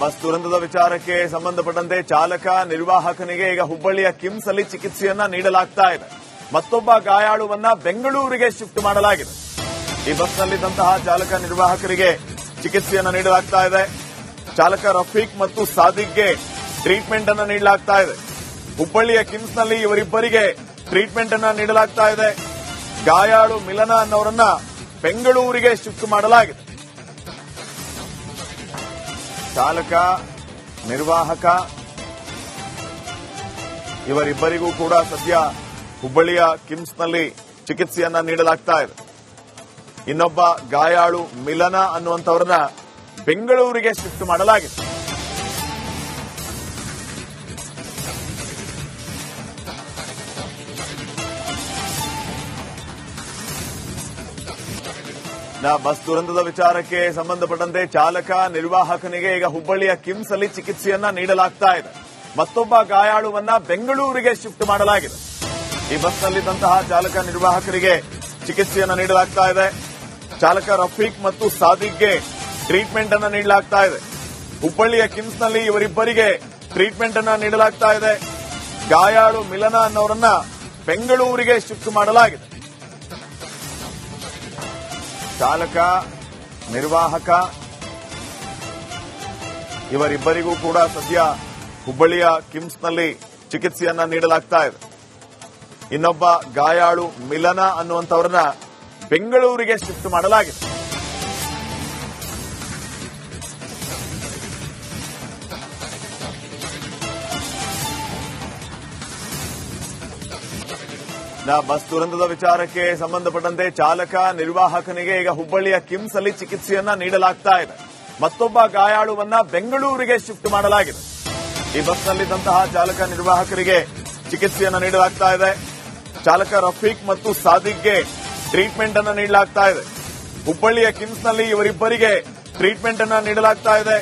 Bus ದುರಂತದ ವಿಚಾರಕ್ಕೆ ಸಂಬಂಧಪಟ್ಟಂತೆ ಚಾಲಕ ನಿರ್ವಾಹಕನಿಗೆ ಈಗ ಹುಬ್ಬಳ್ಳಿಯ ಕಿಮ್ಸ್ ಅಲ್ಲಿ ಚಿಕಿತ್ಸೆಯನ್ನ ನೀಡಲಾಗ್ತಾ ಇದೆ. ಮತ್ತೊಬ್ಬ ಗಾಯಾಳುವನ್ನ ಬೆಂಗಳೂರಿಗೆ ಶಿಫ್ಟ್ ಮಾಡಲಾಗಿದೆ. ಈ ಬಸ್ನಲ್ಲಿದ್ದಂತಹ ಚಾಲಕ ನಿರ್ವಾಹಕರಿಗೆ ಚಿಕಿತ್ಸೆಯನ್ನ ನೀಡಲಾಗ್ತಾ ಇದೆ. ಚಾಲಕ ರಫೀಕ್ ಮತ್ತು ಸಾದಿಕ್ಗೆ ಟ್ರೀಟ್ಮೆಂಟ್ ಅನ್ನು ನೀಡಲಾಗ್ತಾ ಇದೆ. ಹುಬ್ಬಳ್ಳಿಯ ಕಿಮ್ಸ್ನಲ್ಲಿ ಇವರಿಬ್ಬರಿಗೆ ಟ್ರೀಟ್ಮೆಂಟ್ ಅನ್ನ ನೀಡಲಾಗ್ತಾ ಇದೆ. ಗಾಯಾಳು ಮಿಲನ ಅನ್ನೋರನ್ನ ಬೆಂಗಳೂರಿಗೆ ಶಿಫ್ಟ್ ಮಾಡಲಾಗಿದೆ. ಚಾಲಕ ನಿರ್ವಾಹಕ ಇವರಿಬ್ಬರಿಗೂ ಕೂಡ ಸದ್ಯ ಹುಬ್ಬಳ್ಳಿಯ ಕಿಮ್ಸ್ನಲ್ಲಿ ಚಿಕಿತ್ಸೆಯನ್ನ ನೀಡಲಾಗ್ತಾ ಇದೆ. ಇನ್ನೊಬ್ಬ ಗಾಯಾಳು ಮಿಲನ ಅನ್ನುವಂಥವ್ರನ್ನ ಬೆಂಗಳೂರಿಗೆ ಶಿಫ್ಟ್ ಮಾಡಲಾಗಿದೆ. ಬಸ್ ದುರಂತದ ವಿಚಾರಕ್ಕೆ ಸಂಬಂಧಪಟ್ಟಂತೆ ಚಾಲಕ ನಿರ್ವಾಹಕನಿಗೆ ಈಗ ಹುಬ್ಬಳ್ಳಿಯ ಕಿಮ್ಸ್ ಅಲ್ಲಿ ಚಿಕಿತ್ಸೆಯನ್ನ ನೀಡಲಾಗ್ತಾ ಇದೆ. ಮತ್ತೊಬ್ಬ ಗಾಯಾಳುವನ್ನ ಬೆಂಗಳೂರಿಗೆ ಶಿಫ್ಟ್ ಮಾಡಲಾಗಿದೆ. ಈ ಬಸ್ನಲ್ಲಿದ್ದಂತಹ ಚಾಲಕ ನಿರ್ವಾಹಕರಿಗೆ ಚಿಕಿತ್ಸೆಯನ್ನ ನೀಡಲಾಗ್ತಾ ಇದೆ. ಚಾಲಕ ರಫೀಕ್ ಮತ್ತು ಸಾದಿಕ್ಗೆ ಟ್ರೀಟ್ಮೆಂಟ್ ಅನ್ನ ನೀಡಲಾಗ್ತಾ ಇದೆ. ಹುಬ್ಬಳ್ಳಿಯ ಕಿಮ್ಸ್ನಲ್ಲಿ ಇವರಿಬ್ಬರಿಗೆ ಟ್ರೀಟ್ಮೆಂಟ್ ಅನ್ನ ನೀಡಲಾಗ್ತಾ ಇದೆ. ಗಾಯಾಳು ಮಿಲನ ಅನ್ನೋರನ್ನ ಬೆಂಗಳೂರಿಗೆ ಶಿಫ್ಟ್ ಮಾಡಲಾಗಿದೆ. ಚಾಲಕ ನಿರ್ವಾಹಕ ಇವರಿಬ್ಬರಿಗೂ ಕೂಡ ಸದ್ಯ ಹುಬ್ಬಳ್ಳಿಯ ಕಿಮ್ಸ್ನಲ್ಲಿ ಚಿಕಿತ್ಸೆಯನ್ನ ನೀಡಲಾಗ್ತಾ ಇದೆ. ಇನ್ನೊಬ್ಬ ಗಾಯಾಳು ಮಿಲನ ಅನ್ನುವಂಥವ್ರನ್ನ ಬೆಂಗಳೂರಿಗೆ ಶಿಫ್ಟ್ ಮಾಡಲಾಗಿದೆ. ಬಸ್ ದುರಂತದ ವಿಚಾರಕ್ಕೆ ಸಂಬಂಧಪಟ್ಟಂತೆ ಚಾಲಕ ನಿರ್ವಾಹಕನಿಗೆ ಈಗ ಹುಬ್ಬಳ್ಳಿಯ ಕಿಮ್ಸ್ ಅಲ್ಲಿ ಚಿಕಿತ್ಸೆಯನ್ನ ನೀಡಲಾಗ್ತಾ ಇದೆ. ಮತ್ತೊಬ್ಬ ಗಾಯಾಳುವನ್ನ ಬೆಂಗಳೂರಿಗೆ ಶಿಫ್ಟ್ ಮಾಡಲಾಗಿದೆ. ಈ ಬಸ್ನಲ್ಲಿದ್ದಂತಹ ಚಾಲಕ ನಿರ್ವಾಹಕರಿಗೆ ಚಿಕಿತ್ಸೆಯನ್ನ ನೀಡಲಾಗ್ತಾ ಇದೆ. ಚಾಲಕ ರಫೀಕ್ ಮತ್ತು ಸಾದಿಕ್ಗೆ ಟ್ರೀಟ್ಮೆಂಟ್ ಅನ್ನ ನೀಡಲಾಗ್ತಾ ಇದೆ. ಹುಬ್ಬಳ್ಳಿಯ ಕಿಮ್ಸ್ನಲ್ಲಿ ಇವರಿಬ್ಬರಿಗೆ ಟ್ರೀಟ್ಮೆಂಟ್ ಅನ್ನ ನೀಡಲಾಗ್ತಾ ಇದೆ.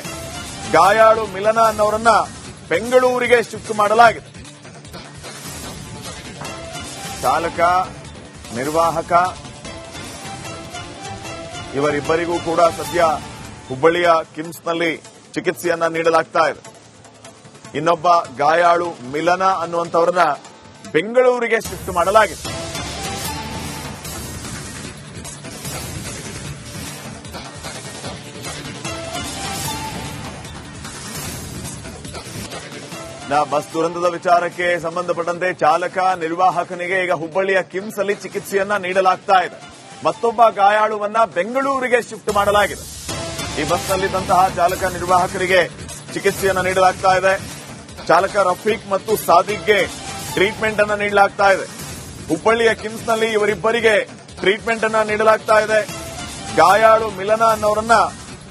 ಗಾಯಾಳು ಮಿಲನ ಅನ್ನೋರನ್ನ ಬೆಂಗಳೂರಿಗೆ ಶಿಫ್ಟ್ ಮಾಡಲಾಗಿದೆ. ಚಾಲಕ ನಿರ್ವಾಹಕ ಇವರಿಬ್ಬರಿಗೂ ಕೂಡ ಸದ್ಯ ಹುಬ್ಬಳ್ಳಿಯ ಕಿಮ್ಸ್ನಲ್ಲಿ ಚಿಕಿತ್ಸೆಯನ್ನ ನೀಡಲಾಗ್ತಾ ಇದೆ. ಇನ್ನೊಬ್ಬ ಗಾಯಾಳು ಮಿಲನ ಅನ್ನುವಂಥವ್ರನ್ನ ಬೆಂಗಳೂರಿಗೆ ಶಿಫ್ಟ್ ಮಾಡಲಾಗಿದೆ. ಬಸ್ ದುರಂತದ ವಿಚಾರಕ್ಕೆ ಸಂಬಂಧಪಟ್ಟಂತೆ ಚಾಲಕ ನಿರ್ವಾಹಕನಿಗೆ ಈಗ ಹುಬ್ಬಳ್ಳಿಯ ಕಿಮ್ಸ್ ಅಲ್ಲಿ ಚಿಕಿತ್ಸೆಯನ್ನ ನೀಡಲಾಗ್ತಾ ಇದೆ. ಮತ್ತೊಬ್ಬ ಗಾಯಾಳುವನ್ನ ಬೆಂಗಳೂರಿಗೆ ಶಿಫ್ಟ್ ಮಾಡಲಾಗಿದೆ. ಈ ಬಸ್ನಲ್ಲಿದ್ದಂತಹ ಚಾಲಕ ನಿರ್ವಾಹಕರಿಗೆ ಚಿಕಿತ್ಸೆಯನ್ನ ನೀಡಲಾಗ್ತಾ ಇದೆ. ಚಾಲಕ ರಫೀಕ್ ಮತ್ತು ಸಾದಿಕ್ಗೆ ಟ್ರೀಟ್ಮೆಂಟ್ ಅನ್ನ ನೀಡಲಾಗ್ತಾ ಇದೆ. ಹುಬ್ಬಳ್ಳಿಯ ಕಿಮ್ಸ್ನಲ್ಲಿ ಇವರಿಬ್ಬರಿಗೆ ಟ್ರೀಟ್ಮೆಂಟ್ ಅನ್ನ ನೀಡಲಾಗ್ತಾ ಇದೆ. ಗಾಯಾಳು ಮಿಲನ ಅನ್ನೋರನ್ನ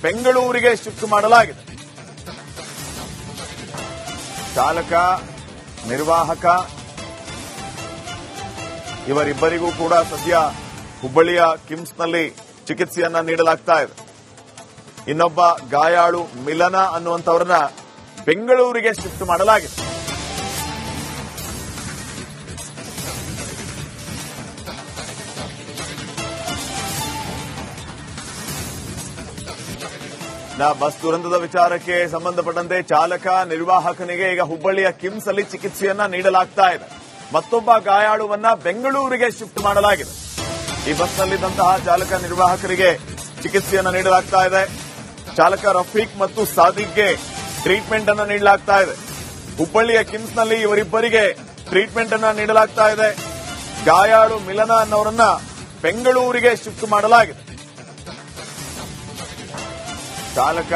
ಬೆಂಗಳೂರಿಗೆ ಶಿಫ್ಟ್ ಮಾಡಲಾಗಿದೆ. ಚಾಲಕ ನಿರ್ವಾಹಕ ಇವರಿಬ್ಬರಿಗೂ ಕೂಡ ಸದ್ಯ ಹುಬ್ಬಳ್ಳಿಯ ಕಿಮ್ಸ್ನಲ್ಲಿ ಚಿಕಿತ್ಸೆಯನ್ನ ನೀಡಲಾಗ್ತಾ ಇದೆ. ಇನ್ನೊಬ್ಬ ಗಾಯಾಳು ಮಿಲನ ಅನ್ನುವಂಥವ್ರನ್ನ ಬೆಂಗಳೂರಿಗೆ ಶಿಫ್ಟ್ ಮಾಡಲಾಗಿದೆ. ಬಸ್ ದುರಂತದ ವಿಚಾರಕ್ಕೆ ಸಂಬಂಧಪಟ್ಟಂತೆ ಚಾಲಕ ನಿರ್ವಾಹಕನಿಗೆ ಈಗ ಹುಬ್ಬಳ್ಳಿಯ ಕಿಮ್ಸ್ ಅಲ್ಲಿ ಚಿಕಿತ್ಸೆಯನ್ನ ನೀಡಲಾಗ್ತಾ ಇದೆ. ಮತ್ತೊಬ್ಬ ಗಾಯಾಳುವನ್ನ ಬೆಂಗಳೂರಿಗೆ ಶಿಫ್ಟ್ ಮಾಡಲಾಗಿದೆ. ಈ ಬಸ್ನಲ್ಲಿದ್ದಂತಹ ಚಾಲಕ ನಿರ್ವಾಹಕರಿಗೆ ಚಿಕಿತ್ಸೆಯನ್ನ ನೀಡಲಾಗ್ತಾ ಇದೆ. ಚಾಲಕ ರಫೀಕ್ ಮತ್ತು ಸಾದಿಕ್ಗೆ ಟ್ರೀಟ್ಮೆಂಟ್ ಅನ್ನ ನೀಡಲಾಗ್ತಾ ಇದೆ. ಹುಬ್ಬಳ್ಳಿಯ ಕಿಮ್ಸ್ನಲ್ಲಿ ಇವರಿಬ್ಬರಿಗೆ ಟ್ರೀಟ್ಮೆಂಟ್ ಅನ್ನ ನೀಡಲಾಗ್ತಾ ಇದೆ. ಗಾಯಾಳು ಮಿಲನ ಅನ್ನೋರನ್ನ ಬೆಂಗಳೂರಿಗೆ ಶಿಫ್ಟ್ ಮಾಡಲಾಗಿದೆ. ಚಾಲಕ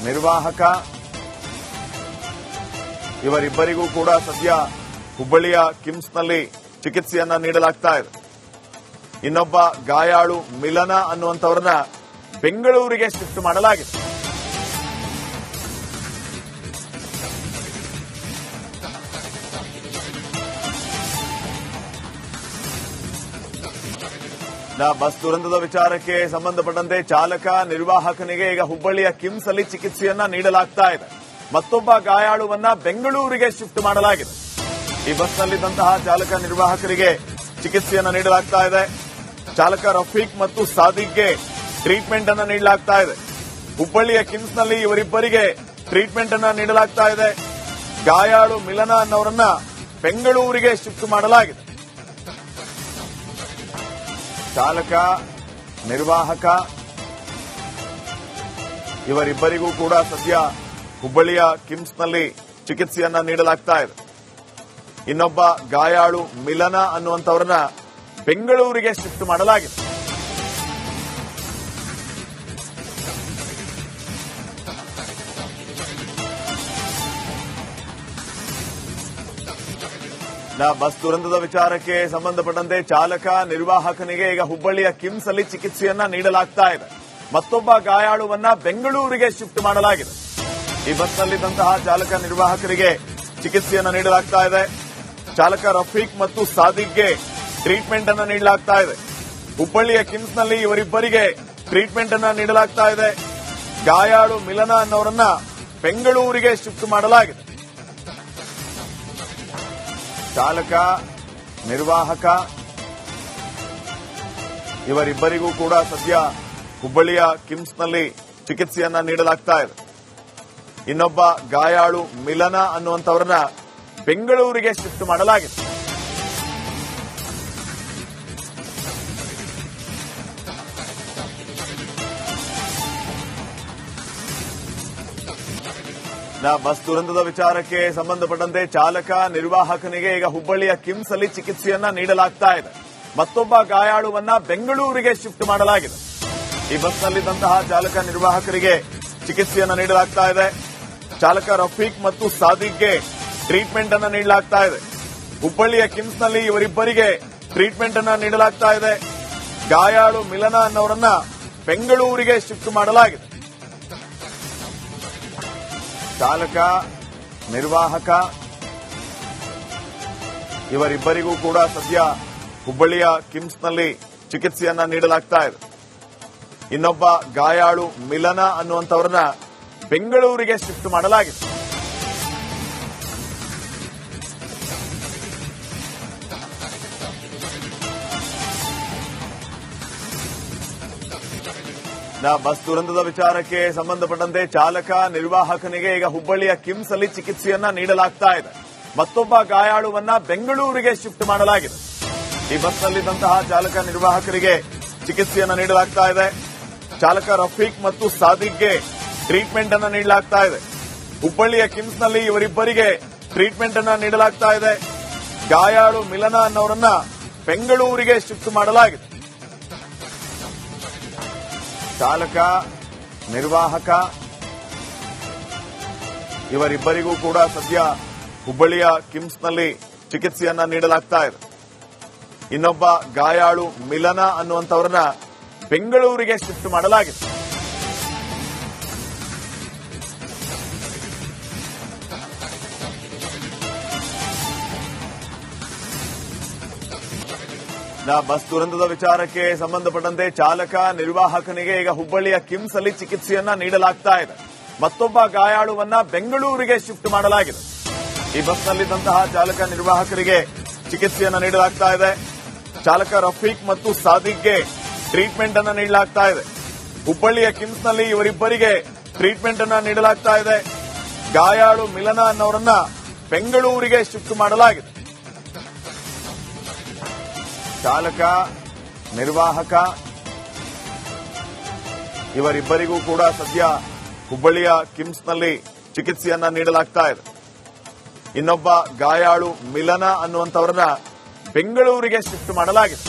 ನಿರ್ವಾಹಕ ಇವರಿಬ್ಬರಿಗೂ ಕೂಡ ಸದ್ಯ ಹುಬ್ಬಳ್ಳಿಯ ಕಿಮ್ಸ್ನಲ್ಲಿ ಚಿಕಿತ್ಸೆಯನ್ನ ನೀಡಲಾಗ್ತಾ ಇದೆ. ಇನ್ನೊಬ್ಬ ಗಾಯಾಳು ಮಿಲನ ಅನ್ನುವಂಥವ್ರನ್ನ ಬೆಂಗಳೂರಿಗೆ ಶಿಫ್ಟ್ ಮಾಡಲಾಗಿದೆ. ಬಸ್ ದುರಂತದ ವಿಚಾರಕ್ಕೆ ಸಂಬಂಧಪಟ್ಟಂತೆ ಚಾಲಕ ನಿರ್ವಾಹಕನಿಗೆ ಈಗ ಹುಬ್ಬಳ್ಳಿಯ ಕಿಮ್ಸ್ ಅಲ್ಲಿ ಚಿಕಿತ್ಸೆಯನ್ನ ನೀಡಲಾಗ್ತಾ ಇದೆ. ಮತ್ತೊಬ್ಬ ಗಾಯಾಳುವನ್ನ ಬೆಂಗಳೂರಿಗೆ ಶಿಫ್ಟ್ ಮಾಡಲಾಗಿದೆ. ಈ ಬಸ್ನಲ್ಲಿದ್ದಂತಹ ಚಾಲಕ ನಿರ್ವಾಹಕರಿಗೆ ಚಿಕಿತ್ಸೆಯನ್ನ ನೀಡಲಾಗ್ತಾ ಇದೆ. ಚಾಲಕ ರಫೀಕ್ ಮತ್ತು ಸಾದಿಕ್ಗೆ ಟ್ರೀಟ್ಮೆಂಟ್ ಅನ್ನು ನೀಡಲಾಗ್ತಾ ಇದೆ. ಹುಬ್ಬಳ್ಳಿಯ ಕಿಮ್ಸ್ನಲ್ಲಿ ಇವರಿಬ್ಬರಿಗೆ ಟ್ರೀಟ್ಮೆಂಟ್ ಅನ್ನ ನೀಡಲಾಗ್ತಾ ಇದೆ. ಗಾಯಾಳು ಮಿಲನ ಅನ್ನೋರನ್ನ ಬೆಂಗಳೂರಿಗೆ ಶಿಫ್ಟ್ ಮಾಡಲಾಗಿದೆ. ಚಾಲಕ, ನಿರ್ವಾಹಕ ಇವರಿಬ್ಬರಿಗೂ ಕೂಡ ಸದ್ಯ ಹುಬ್ಬಳ್ಳಿಯ ಕಿಮ್ಸ್ನಲ್ಲಿ ಚಿಕಿತ್ಸೆಯನ್ನ ನೀಡಲಾಗ್ತಾ ಇದೆ. ಇನ್ನೊಬ್ಬ ಗಾಯಾಳು ಮಿಲನ ಅನ್ನುವಂಥವರನ್ನ ಬೆಂಗಳೂರಿಗೆ ಶಿಫ್ಟ್ ಮಾಡಲಾಗಿದೆ. ಬಸ್ ದುರಂತದ ವಿಚಾರಕ್ಕೆ ಸಂಬಂಧಪಟ್ಟಂತೆ ಚಾಲಕ, ನಿರ್ವಾಹಕನಿಗೆ ಈಗ ಹುಬ್ಬಳ್ಳಿಯ ಕಿಮ್ಸ್ ಅಲ್ಲಿ ಚಿಕಿತ್ಸೆಯನ್ನ ನೀಡಲಾಗ್ತಾ ಇದೆ. ಮತ್ತೊಬ್ಬ ಗಾಯಾಳುವನ್ನ ಬೆಂಗಳೂರಿಗೆ ಶಿಫ್ಟ್ ಮಾಡಲಾಗಿದೆ. ಈ ಬಸ್ನಲ್ಲಿದ್ದಂತಹ ಚಾಲಕ, ನಿರ್ವಾಹಕರಿಗೆ ಚಿಕಿತ್ಸೆಯನ್ನ ನೀಡಲಾಗ್ತಾ ಇದೆ. ಚಾಲಕ ರಫೀಕ್ ಮತ್ತು ಸಾದಿಕ್ಗೆ ಟ್ರೀಟ್ಮೆಂಟ್ ಅನ್ನ ನೀಡಲಾಗ್ತಾ ಇದೆ. ಹುಬ್ಬಳ್ಳಿಯ ಕಿಮ್ಸ್ನಲ್ಲಿ ಇವರಿಬ್ಬರಿಗೆ ಟ್ರೀಟ್ಮೆಂಟ್ ಅನ್ನ ನೀಡಲಾಗ್ತಾ ಇದೆ. ಗಾಯಾಳು ಮಿಲನ ಅನ್ನೋರನ್ನ ಬೆಂಗಳೂರಿಗೆ ಶಿಫ್ಟ್ ಮಾಡಲಾಗಿದೆ. ಚಾಲಕ, ನಿರ್ವಾಹಕ ಇವರಿಬ್ಬರಿಗೂ ಕೂಡ ಸದ್ಯ ಹುಬ್ಬಳ್ಳಿಯ ಕಿಮ್ಸ್ನಲ್ಲಿ ಚಿಕಿತ್ಸೆಯನ್ನ ನೀಡಲಾಗ್ತಾ ಇದೆ. ಇನ್ನೊಬ್ಬ ಗಾಯಾಳು ಮಿಲನ ಅನ್ನುವಂಥವರನ್ನ ಬೆಂಗಳೂರಿಗೆ ಶಿಫ್ಟ್ ಮಾಡಲಾಗಿದೆ. ಬಸ್ ದುರಂತದ ವಿಚಾರಕ್ಕೆ ಸಂಬಂಧಪಟ್ಟಂತೆ ಚಾಲಕ, ನಿರ್ವಾಹಕನಿಗೆ ಈಗ ಹುಬ್ಬಳ್ಳಿಯ ಕಿಮ್ಸ್ ಅಲ್ಲಿ ಚಿಕಿತ್ಸೆಯನ್ನ ನೀಡಲಾಗ್ತಾ ಇದೆ. ಮತ್ತೊಬ್ಬ ಗಾಯಾಳುವನ್ನ ಬೆಂಗಳೂರಿಗೆ ಶಿಫ್ಟ್ ಮಾಡಲಾಗಿದೆ. ಈ ಬಸ್ನಲ್ಲಿದ್ದಂತಹ ಚಾಲಕ, ನಿರ್ವಾಹಕರಿಗೆ ಚಿಕಿತ್ಸೆಯನ್ನ ನೀಡಲಾಗ್ತಾ ಇದೆ. ಚಾಲಕ ರಫೀಕ್ ಮತ್ತು ಸಾದಿಕ್ಗೆ ಟ್ರೀಟ್ಮೆಂಟ್ ಅನ್ನ ನೀಡಲಾಗ್ತಾ ಇದೆ. ಹುಬ್ಬಳ್ಳಿಯ ಕಿಮ್ಸ್ನಲ್ಲಿ ಇವರಿಬ್ಬರಿಗೆ ಟ್ರೀಟ್ಮೆಂಟ್ ಅನ್ನ ನೀಡಲಾಗ್ತಾ ಇದೆ. ಗಾಯಾಳು ಮಿಲನ ಅನ್ನೋರನ್ನ ಬೆಂಗಳೂರಿಗೆ ಶಿಫ್ಟ್ ಮಾಡಲಾಗಿದೆ. ಚಾಲಕ, ನಿರ್ವಾಹಕ ಇವರಿಬ್ಬರಿಗೂ ಕೂಡ ಸದ್ಯ ಹುಬ್ಬಳ್ಳಿಯ ಕಿಮ್ಸ್ನಲ್ಲಿ ಚಿಕಿತ್ಸೆಯನ್ನ ನೀಡಲಾಗ್ತಾ ಇದೆ. ಇನ್ನೊಬ್ಬ ಗಾಯಾಳು ಮಿಲನ ಅನ್ನುವಂಥವರನ್ನ ಬೆಂಗಳೂರಿಗೆ ಶಿಫ್ಟ್ ಮಾಡಲಾಗಿದೆ. ಬಸ್ ದುರಂತದ ವಿಚಾರಕ್ಕೆ ಸಂಬಂಧಪಟ್ಟಂತೆ ಚಾಲಕ, ನಿರ್ವಾಹಕನಿಗೆ ಈಗ ಹುಬ್ಬಳ್ಳಿಯ ಕಿಮ್ಸ್ ಅಲ್ಲಿ ಚಿಕಿತ್ಸೆಯನ್ನ ನೀಡಲಾಗ್ತಾ ಇದೆ. ಮತ್ತೊಬ್ಬ ಗಾಯಾಳುವನ್ನ ಬೆಂಗಳೂರಿಗೆ ಶಿಫ್ಟ್ ಮಾಡಲಾಗಿದೆ. ಈ ಬಸ್ನಲ್ಲಿದ್ದಂತಹ ಚಾಲಕ, ನಿರ್ವಾಹಕರಿಗೆ ಚಿಕಿತ್ಸೆಯನ್ನ ನೀಡಲಾಗ್ತಾ ಇದೆ. ಚಾಲಕ ರಫೀಕ್ ಮತ್ತು ಸಾದಿಕ್ಗೆ ಟ್ರೀಟ್ಮೆಂಟ್ ಅನ್ನ ನೀಡಲಾಗ್ತಾ ಇದೆ. ಹುಬ್ಬಳ್ಳಿಯ ಕಿಮ್ಸ್ನಲ್ಲಿ ಇವರಿಬ್ಬರಿಗೆ ಟ್ರೀಟ್ಮೆಂಟ್ ಅನ್ನ ನೀಡಲಾಗ್ತಾ ಇದೆ. ಗಾಯಾಳು ಮಿಲನ ಅನ್ನೋರನ್ನ ಬೆಂಗಳೂರಿಗೆ ಶಿಫ್ಟ್ ಮಾಡಲಾಗಿದೆ. ಚಾಲಕ, ನಿರ್ವಾಹಕ ಇವರಿಬ್ಬರಿಗೂ ಕೂಡ ಸದ್ಯ ಹುಬ್ಬಳ್ಳಿಯ ಕಿಮ್ಸ್ನಲ್ಲಿ ಚಿಕಿತ್ಸೆಯನ್ನ ನೀಡಲಾಗ್ತಾ ಇದೆ. ಇನ್ನೊಬ್ಬ ಗಾಯಾಳು ಮಿಲನ ಅನ್ನುವಂಥವರನ್ನ ಬೆಂಗಳೂರಿಗೆ ಶಿಫ್ಟ್ ಮಾಡಲಾಗಿದೆ. ಬಸ್ ದುರಂತದ ವಿಚಾರಕ್ಕೆ ಸಂಬಂಧಪಟ್ಟಂತೆ ಚಾಲಕ, ನಿರ್ವಾಹಕನಿಗೆ ಈಗ ಹುಬ್ಬಳ್ಳಿಯ ಕಿಮ್ಸ್ ಅಲ್ಲಿ ಚಿಕಿತ್ಸೆಯನ್ನ ನೀಡಲಾಗ್ತಾ ಇದೆ. ಮತ್ತೊಬ್ಬ ಗಾಯಾಳುವನ್ನ ಬೆಂಗಳೂರಿಗೆ ಶಿಫ್ಟ್ ಮಾಡಲಾಗಿದೆ. ಈ ಬಸ್ನಲ್ಲಿದ್ದಂತಹ ಚಾಲಕ, ನಿರ್ವಾಹಕರಿಗೆ ಚಿಕಿತ್ಸೆಯನ್ನ ನೀಡಲಾಗ್ತಾ ಇದೆ. ಚಾಲಕ ರಫೀಕ್ ಮತ್ತು ಸಾದಿಕ್ಗೆ ಟ್ರೀಟ್ಮೆಂಟ್ ಅನ್ನ ನೀಡಲಾಗ್ತಾ ಇದೆ. ಹುಬ್ಬಳ್ಳಿಯ ಕಿಮ್ಸ್ನಲ್ಲಿ ಇವರಿಬ್ಬರಿಗೆ ಟ್ರೀಟ್ಮೆಂಟ್ ಅನ್ನ ನೀಡಲಾಗ್ತಾ ಇದೆ. ಗಾಯಾಳು ಮಿಲನ ಅನ್ನೋರನ್ನ ಬೆಂಗಳೂರಿಗೆ ಶಿಫ್ಟ್ ಮಾಡಲಾಗಿದೆ. ಚಾಲಕ, ನಿರ್ವಾಹಕ ಇವರಿಬ್ಬರಿಗೂ ಕೂಡ ಸದ್ಯ ಹುಬ್ಬಳ್ಳಿಯ ಕಿಮ್ಸ್ನಲ್ಲಿ ಚಿಕಿತ್ಸೆಯನ್ನ ನೀಡಲಾಗ್ತಾ ಇದೆ. ಇನ್ನೊಬ್ಬ ಗಾಯಾಳು ಮಿಲನ ಅನ್ನುವಂಥವರನ್ನ ಬೆಂಗಳೂರಿಗೆ ಶಿಫ್ಟ್ ಮಾಡಲಾಗಿದೆ.